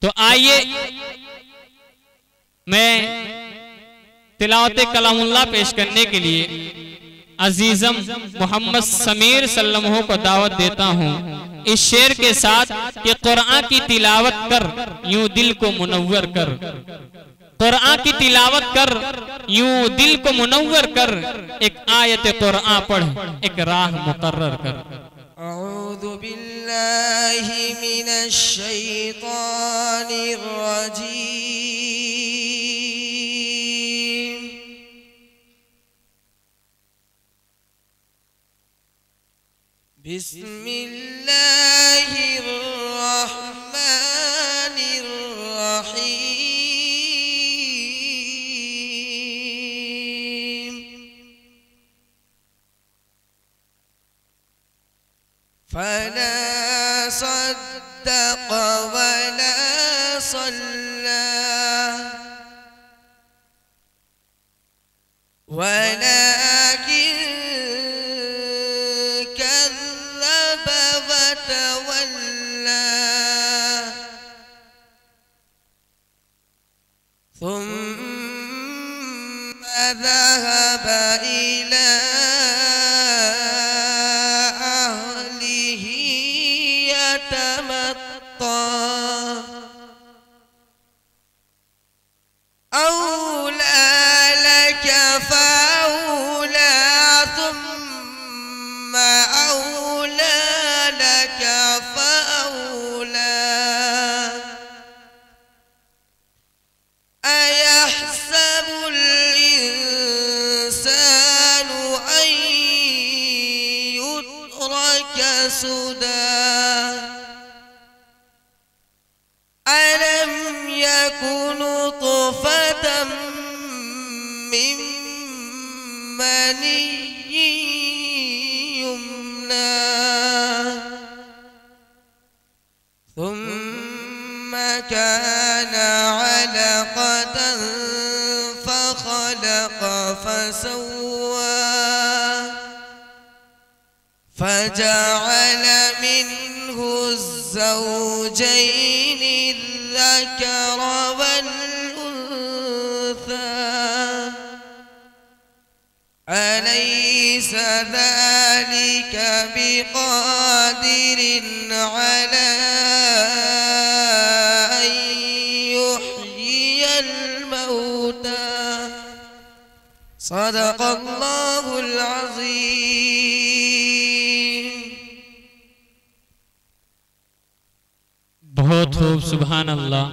तो आइए मैं तिलावत कलामुल्लाह पेश करने के लिए अजीजम मोहम्मद समीर सल्लमहो को दावत देता हूँ इस शेर के साथ कि कुरान की तिलावत कर यूं दिल को मुनव्वर कर, कुरान की तिलावत कर यूं दिल को मुनव्वर कर, एक आयत कुरान पढ़ एक राह मुकर्रर कर। अऊज़ु बिल्लाहि मिनश शैतानिर रजीम। बिस्मिल्लाहिर रहमानिर रहीम। फला सद्दक़ वला सल्ला वलाकिन कज़्ज़ब वतवल्ला थुम्म ज़हब इला أولى لك فأولى ثم أولى لك فأولى أيحسب الإنسان أن يترك سدى ألم يكن نطفة من مني يمنى ثم كان علقة فخلق فسوى فجعل منه الزوجين الذكر والأنثى أليس ذلك بقادر على أن يحيي الموتى صدق الله العظيم। बहुत खूब, सुभान अल्लाह।